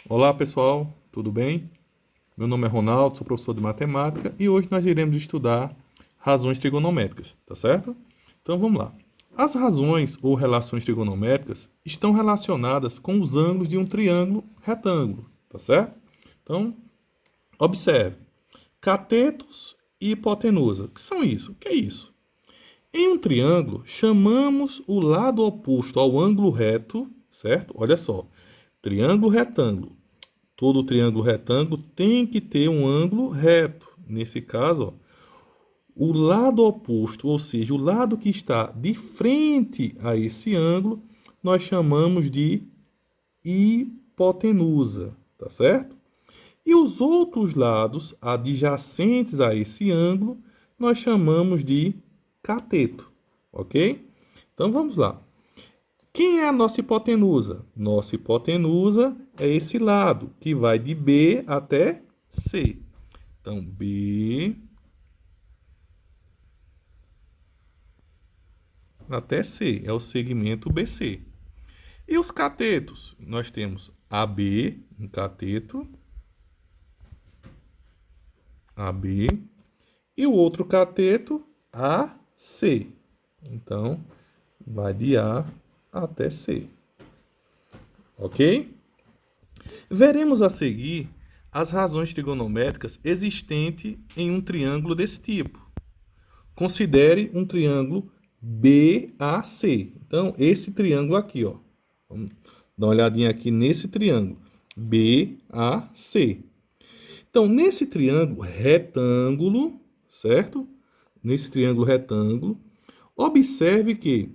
Olá pessoal, tudo bem? Meu nome é Ronaldo, sou professor de matemática e hoje nós iremos estudar razões trigonométricas, tá certo? Então vamos lá. As razões ou relações trigonométricas estão relacionadas com os ângulos de um triângulo retângulo, tá certo? Então, observe. Catetos e hipotenusa. O que são isso? O que é isso? Em um triângulo, chamamos o lado oposto ao ângulo reto, certo? Olha só. Triângulo retângulo. Todo triângulo retângulo tem que ter um ângulo reto. Nesse caso, ó, o lado oposto, ou seja, o lado que está de frente a esse ângulo, nós chamamos de hipotenusa, tá certo? E os outros lados adjacentes a esse ângulo, nós chamamos de cateto, ok? Então vamos lá. Quem é a nossa hipotenusa? Nossa hipotenusa é esse lado, que vai de B até C. Então, B até C é o segmento BC. E os catetos? Nós temos AB, um cateto, AB, e o outro cateto, AC. Então, vai de A até C. Ok? Veremos a seguir as razões trigonométricas existentes em um triângulo desse tipo. Considere um triângulo BAC. Então, esse triângulo aqui, ó. Vamos dar uma olhadinha aqui nesse triângulo. BAC. Então, nesse triângulo retângulo, certo? Nesse triângulo retângulo, observe que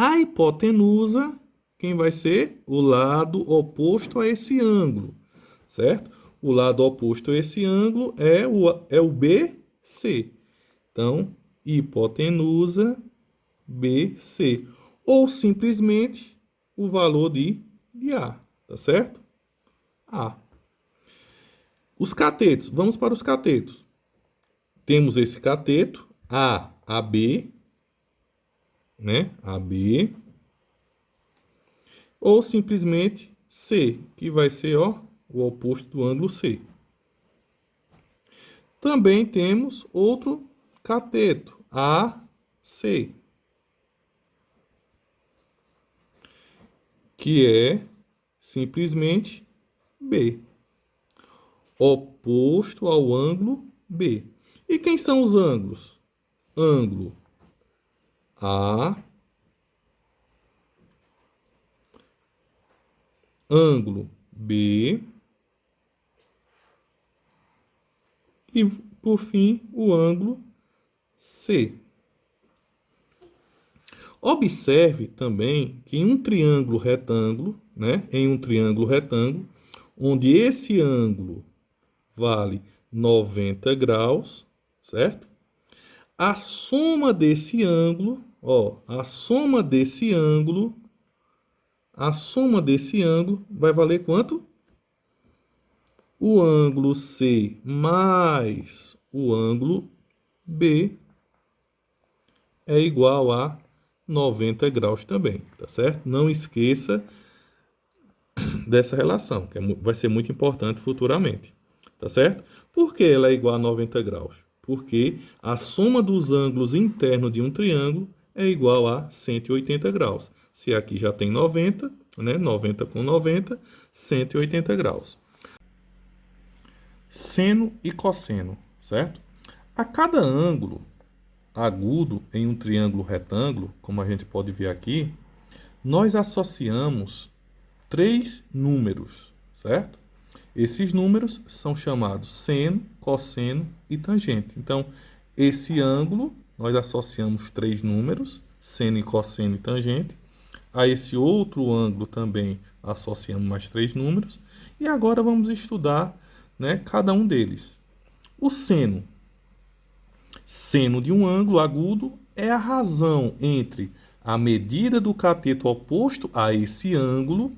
a hipotenusa, quem vai ser? O lado oposto a esse ângulo, certo? O lado oposto a esse ângulo é o BC. Então, hipotenusa BC. Ou simplesmente o valor de A, tá certo? A. Os catetos. Vamos para os catetos. Temos esse cateto, AB, né? AB. Ou simplesmente C, que vai ser, ó, o oposto do ângulo C. Também temos outro cateto, AC, que é simplesmente B, oposto ao ângulo B. E quem são os ângulos? Ângulo A, ângulo B e, por fim, o ângulo C. Observe também que em um triângulo retângulo, né, em um triângulo retângulo, onde esse ângulo vale 90 graus, certo? A soma desse ângulo, ó, a soma desse ângulo vai valer quanto? O ângulo C mais o ângulo B é igual a 90 graus também, tá certo? Não esqueça dessa relação, que vai ser muito importante futuramente, tá certo? Por que ela é igual a 90 graus? Porque a soma dos ângulos internos de um triângulo é igual a 180 graus. Se aqui já tem 90, né? 90 com 90, 180 graus. Seno e cosseno, certo? A cada ângulo agudo em um triângulo retângulo, como a gente pode ver aqui, nós associamos três números, certo? Esses números são chamados seno, cosseno e tangente. Então, esse ângulo, nós associamos três números, seno, cosseno e tangente. A esse outro ângulo também associamos mais três números. E agora vamos estudar, né, cada um deles. O seno. Seno de um ângulo agudo é a razão entre a medida do cateto oposto a esse ângulo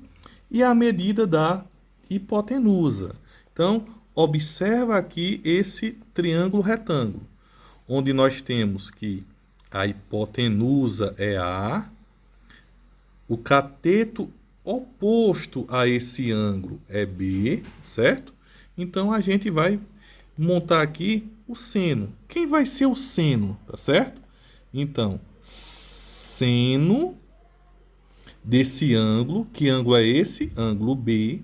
e a medida da hipotenusa. Então, observa aqui esse triângulo retângulo, onde nós temos que a hipotenusa é A, o cateto oposto a esse ângulo é B, certo? Então, a gente vai montar aqui o seno. Quem vai ser o seno, tá certo? Então, seno desse ângulo, que ângulo é esse? Ângulo B,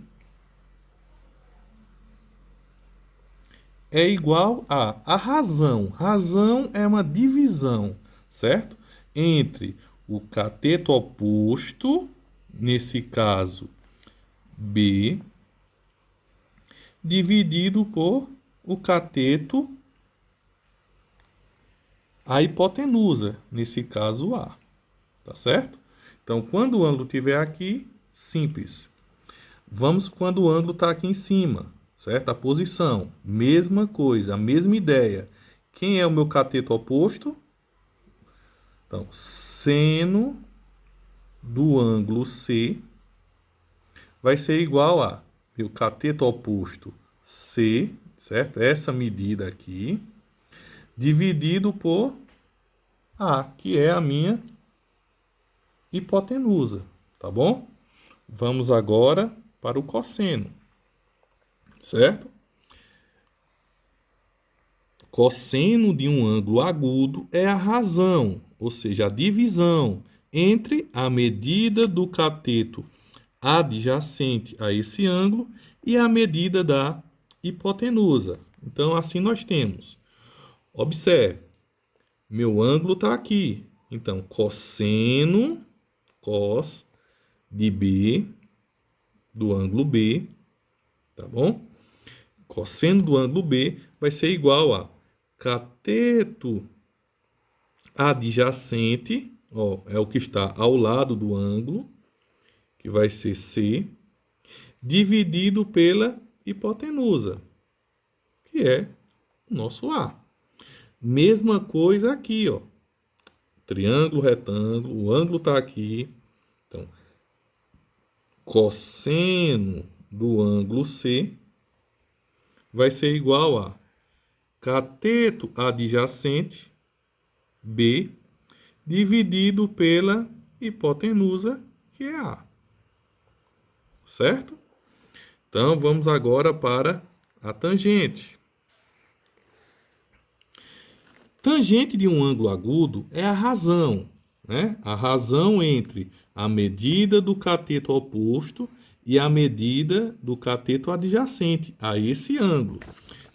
é igual a razão. Razão é uma divisão, certo? Entre o cateto oposto, nesse caso B, dividido por o cateto, a hipotenusa, nesse caso A, tá certo? Então, quando o ângulo estiver aqui, simples. Vamos quando o ângulo está aqui em cima, certo? A posição, mesma coisa, a mesma ideia. Quem é o meu cateto oposto? Então, seno do ângulo C vai ser igual a meu cateto oposto C, certo? Essa medida aqui, dividido por A, que é a minha hipotenusa, tá bom? Vamos agora para o cosseno, certo? Cosseno de um ângulo agudo é a razão, ou seja, a divisão entre a medida do cateto adjacente a esse ângulo e a medida da hipotenusa. Então, assim nós temos. Observe, meu ângulo está aqui. Então, cosseno, cos de B, do ângulo B, tá bom? Cosseno do ângulo B vai ser igual a cateto adjacente, ó, é o que está ao lado do ângulo, que vai ser C, dividido pela hipotenusa, que é o nosso A. Mesma coisa aqui, ó. Triângulo, retângulo, o ângulo está aqui. Então, cosseno do ângulo C vai ser igual a cateto adjacente B dividido pela hipotenusa, que é A. Certo? Então, vamos agora para a tangente. Tangente de um ângulo agudo é a razão, né? A razão entre a medida do cateto oposto e a medida do cateto adjacente a esse ângulo.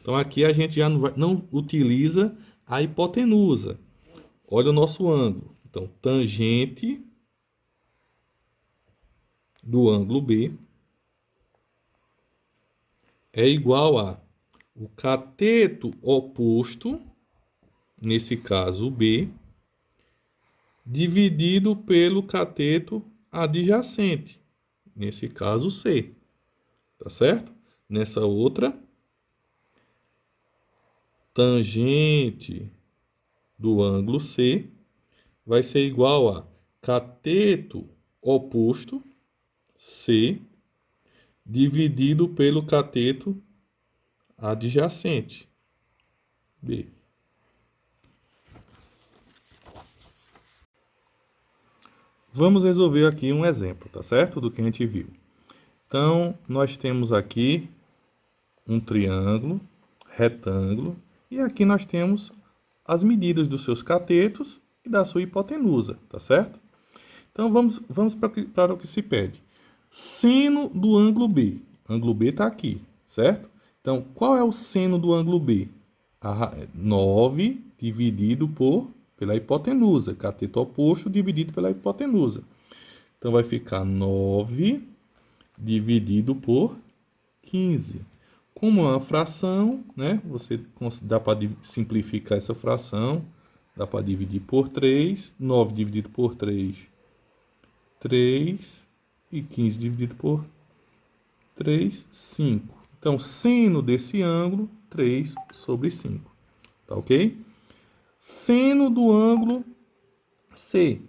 Então, aqui a gente já não utiliza a hipotenusa. Olha o nosso ângulo. Então, tangente do ângulo B é igual a o cateto oposto, nesse caso B, dividido pelo cateto adjacente, nesse caso C. Tá certo? Nessa outra, tangente do ângulo C vai ser igual a cateto oposto, C, dividido pelo cateto adjacente, B. Vamos resolver aqui um exemplo, tá certo? Do que a gente viu. Então, nós temos aqui um triângulo, retângulo, e aqui nós temos as medidas dos seus catetos e da sua hipotenusa, tá certo? Então, vamos para o que se pede. Seno do ângulo B. Ângulo B está aqui, certo? Então, qual é o seno do ângulo B? 9 dividido pela hipotenusa. Cateto oposto dividido pela hipotenusa. Então, vai ficar 9 dividido por 15. Como é uma fração, né? Dá para simplificar essa fração. Dá para dividir por 3. 9 dividido por 3, 3. E 15 dividido por 3, 5. Então, seno desse ângulo, 3 sobre 5. Tá ok? Seno do ângulo C.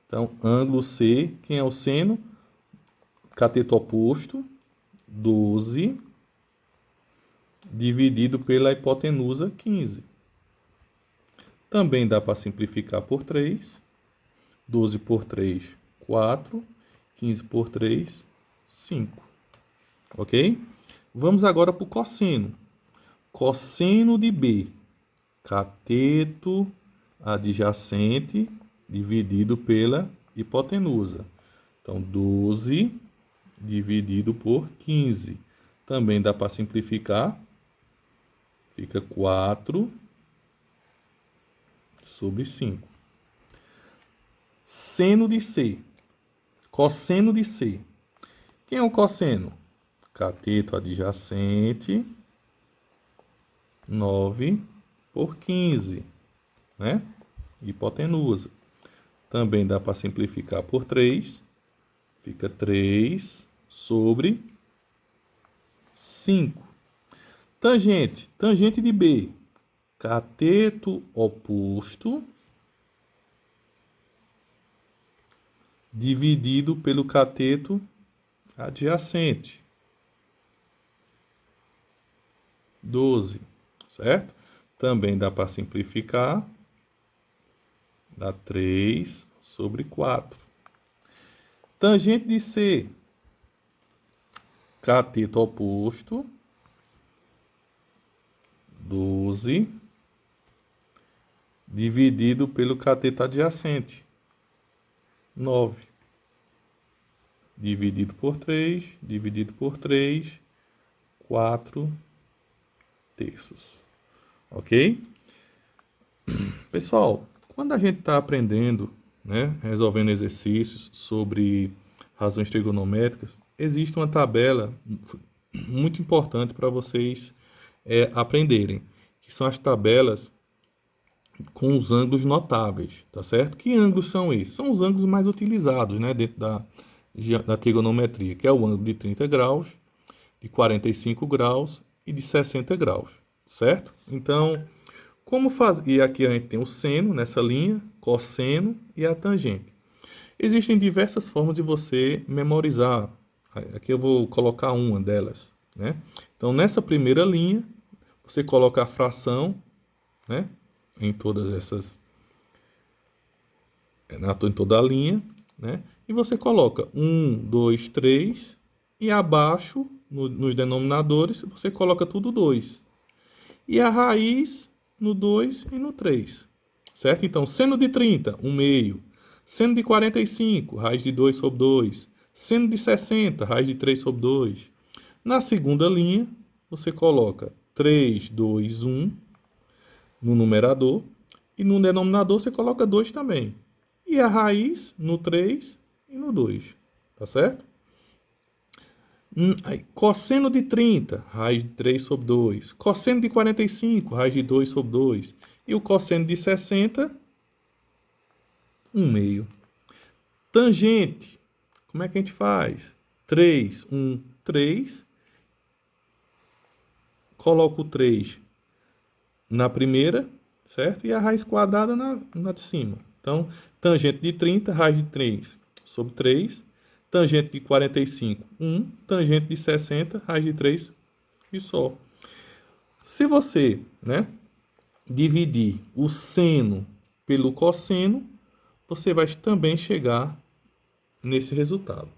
Então, ângulo C, quem é o seno? Cateto oposto, 12, dividido pela hipotenusa, 15. Também dá para simplificar por 3. 12 por 3, 4. 15 por 3, 5. Ok? Vamos agora para o cosseno. Cosseno de B. Cateto adjacente dividido pela hipotenusa. Então, 12 dividido por 15. Também dá para simplificar. Fica 4 sobre 5. Seno de C. Cosseno de C. Quem é o cosseno? Cateto adjacente, 9 por 15, né? Hipotenusa. Também dá para simplificar por 3. Fica 3 sobre 5. Tangente. Tangente de B. Cateto oposto dividido pelo cateto adjacente. 12, certo? Também dá para simplificar. Dá 3 sobre 4. Tangente de C. Cateto oposto. 12 dividido pelo cateto adjacente. 9. Dividido por 3, dividido por 3, 4 terços. Ok? Pessoal, quando a gente está aprendendo, né, resolvendo exercícios sobre razões trigonométricas, existe uma tabela muito importante para vocês aprenderem, que são as tabelas com os ângulos notáveis, tá certo? Que ângulos são esses? São os ângulos mais utilizados, né, dentro da trigonometria, que é o ângulo de 30 graus, de 45 graus e de 60 graus, certo? Então, como fazer? E aqui a gente tem o seno nessa linha, cosseno e a tangente. Existem diversas formas de você memorizar. Aqui eu vou colocar uma delas, né? Então, nessa primeira linha, você coloca a fração, né? Em todas essas, em toda a linha, né? E você coloca 1, 2, 3 e abaixo, nos denominadores, você coloca tudo 2. E a raiz no 2 e no 3, certo? Então, seno de 30, 1 meio. Seno de 45, raiz de 2 sobre 2. Seno de 60, raiz de 3 sobre 2. Na segunda linha, você coloca 3, 2, 1 no numerador. E no denominador você coloca 2 também. E a raiz no 3 e no 2. Tá certo? Cosseno de 30, raiz de 3 sobre 2. Cosseno de 45, raiz de 2 sobre 2. E o cosseno de 60, 1 meio. Tangente, como é que a gente faz? 3, 1, 3. Coloco o 3 na primeira, certo? E a raiz quadrada na de cima. Então, tangente de 30, raiz de 3 sobre 3. Tangente de 45, 1. Tangente de 60, raiz de 3 e só. Se você, né, dividir o seno pelo cosseno, você vai também chegar nesse resultado.